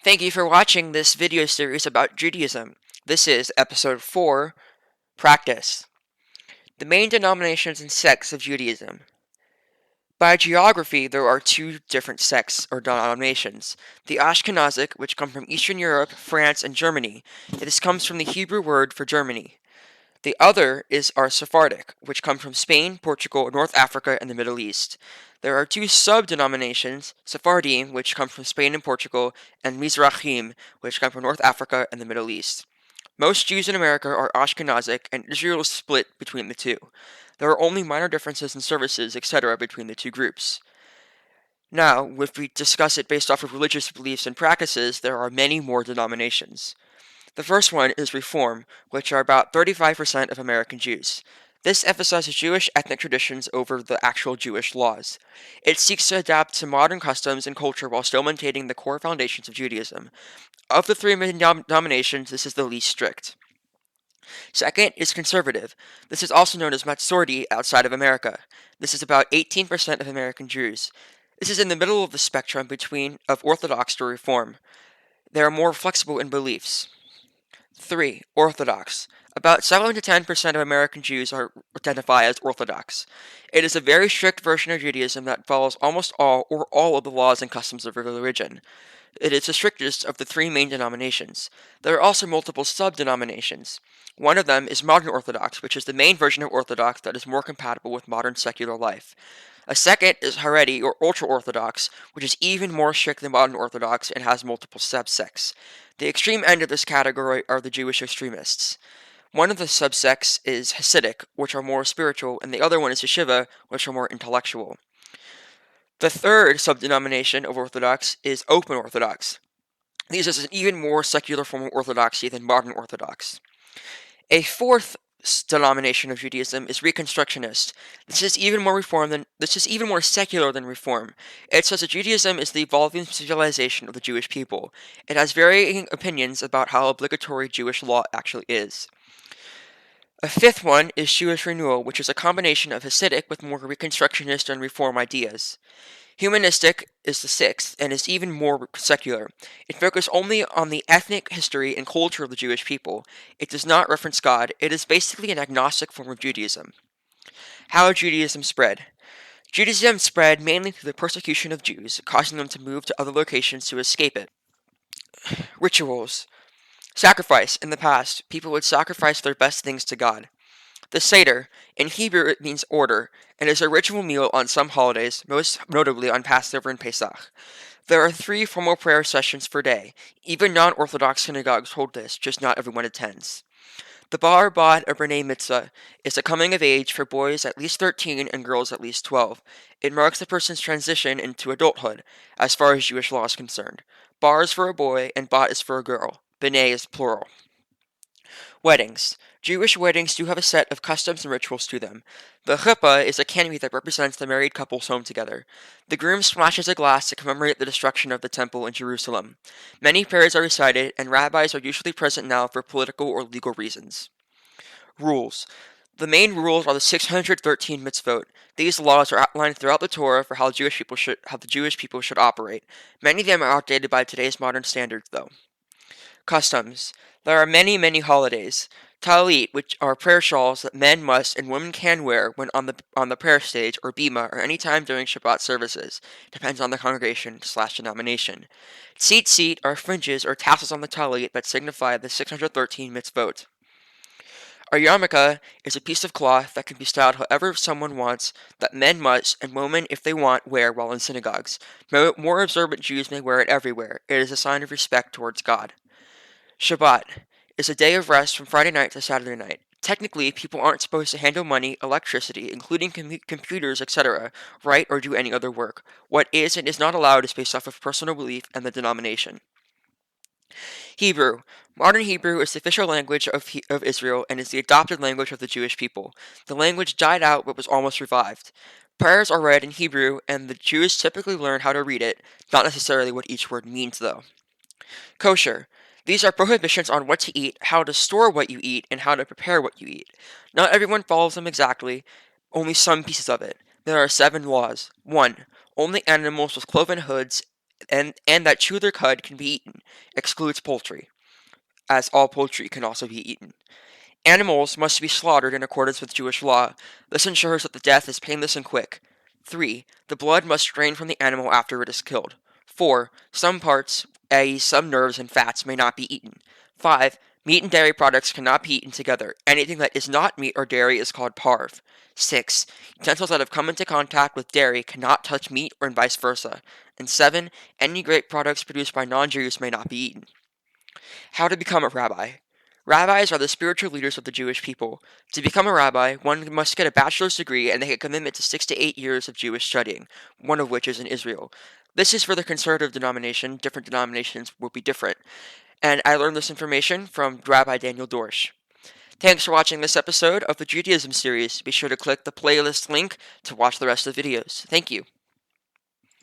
Thank you for watching this video series about Judaism. This is episode 4, Practice. The main denominations and sects of Judaism. By geography, there are two different sects or denominations. The Ashkenazic, which come from Eastern Europe, France, and Germany. This comes from the Hebrew word for Germany. The other is our Sephardic, which come from Spain, Portugal, North Africa, and the Middle East. There are two sub-denominations, Sephardim, which come from Spain and Portugal, and Mizrahim, which come from North Africa and the Middle East. Most Jews in America are Ashkenazic, and Israel is split between the two. There are only minor differences in services, etc. between the two groups. Now, if we discuss it based off of religious beliefs and practices, there are many more denominations. The first one is Reform, which are about 35% of American Jews. This emphasizes Jewish ethnic traditions over the actual Jewish laws. It seeks to adapt to modern customs and culture while still maintaining the core foundations of Judaism. Of the three main denominations, this is the least strict. Second is Conservative. This is also known as Masorti outside of America. This is about 18% of American Jews. This is in the middle of the spectrum between of Orthodox to Reform. They are more flexible in beliefs. 3. Orthodox. About 7 to 10% of American Jews identify as Orthodox. It is a very strict version of Judaism that follows almost all or all of the laws and customs of the religion. It is the strictest of the three main denominations. There are also multiple sub-denominations. One of them is Modern Orthodox, which is the main version of Orthodox that is more compatible with modern secular life. A second is Haredi or Ultra-Orthodox, which is even more strict than Modern Orthodox and has multiple subsects. The extreme end of this category are the Jewish extremists. One of the subsects is Hasidic, which are more spiritual, and the other one is Yeshiva, which are more intellectual. The third subdenomination of Orthodox is Open Orthodox. These is an even more secular form of Orthodoxy than Modern Orthodox. A fourth denomination of Judaism is Reconstructionist. This is even more secular than Reform. It says that Judaism is the evolving civilization of the Jewish people. It has varying opinions about how obligatory Jewish law actually is. A fifth one is Jewish Renewal, which is a combination of Hasidic with more Reconstructionist and Reform ideas. Humanistic is the sixth, and is even more secular. It focuses only on the ethnic history and culture of the Jewish people. It does not reference God. It is basically an agnostic form of Judaism. How Judaism spread. Judaism spread mainly through the persecution of Jews, causing them to move to other locations to escape it. Rituals. Sacrifice. In the past, people would sacrifice their best things to God. The Seder, in Hebrew it means order, and is a ritual meal on some holidays, most notably on Passover and Pesach. There are 3 formal prayer sessions per day. Even non-Orthodox synagogues hold this, just not everyone attends. The Bar Bat or B'nai Mitzvah is a coming of age for boys at least 13 and girls at least 12. It marks the person's transition into adulthood, as far as Jewish law is concerned. Bar is for a boy, and Bat is for a girl. B'nai is plural. Weddings. Jewish weddings do have a set of customs and rituals to them. The chuppah is a canopy that represents the married couple's home together. The groom splashes a glass to commemorate the destruction of the temple in Jerusalem. Many prayers are recited, and rabbis are usually present now for political or legal reasons. Rules. The main rules are the 613 mitzvot. These laws are outlined throughout the Torah for how the Jewish people should operate. Many of them are outdated by today's modern standards, though. Customs. There are many, many holidays. Talit, which are prayer shawls that men must and women can wear when on the prayer stage or bima or any time during Shabbat services. Depends on the congregation/denomination. Tzitzit are fringes or tassels on the talit that signify the 613 mitzvot. A yarmulke is a piece of cloth that can be styled however someone wants, that men must, and women, if they want, wear while in synagogues. More observant Jews may wear it everywhere. It is a sign of respect towards God. Shabbat is a day of rest from Friday night to Saturday night. Technically, people aren't supposed to handle money, electricity, including computers, etc., write or do any other work. What is and is not allowed is based off of personal belief and the denomination. Hebrew. Modern Hebrew is the official language of Israel and is the adopted language of the Jewish people. The language died out but was almost revived. Prayers are read in Hebrew, and the Jews typically learn how to read it, not necessarily what each word means, though. Kosher. These are prohibitions on what to eat, how to store what you eat, and how to prepare what you eat. Not everyone follows them exactly, only some pieces of it. There are 7 laws. 1. Only animals with cloven hoods and that chew their cud can be eaten, excludes poultry, as all poultry can also be eaten. Animals must be slaughtered in accordance with Jewish law. This ensures that the death is painless and quick. 3. The blood must drain from the animal after it is killed. 4. Some parts, i.e., some nerves and fats, may not be eaten. 5. Meat and dairy products cannot be eaten together. Anything that is not meat or dairy is called parve. 6. Utensils that have come into contact with dairy cannot touch meat or vice versa. And 7. Any grape products produced by non-Jews may not be eaten. How to become a rabbi. Rabbis are the spiritual leaders of the Jewish people. To become a rabbi, one must get a bachelor's degree and make a commitment to 6 to 8 years of Jewish studying, one of which is in Israel. This is for the conservative denomination. Different denominations will be different. And I learned this information from Rabbi Daniel Dorsch. Thanks for watching this episode of the Judaism series. Be sure to click the playlist link to watch the rest of the videos. Thank you.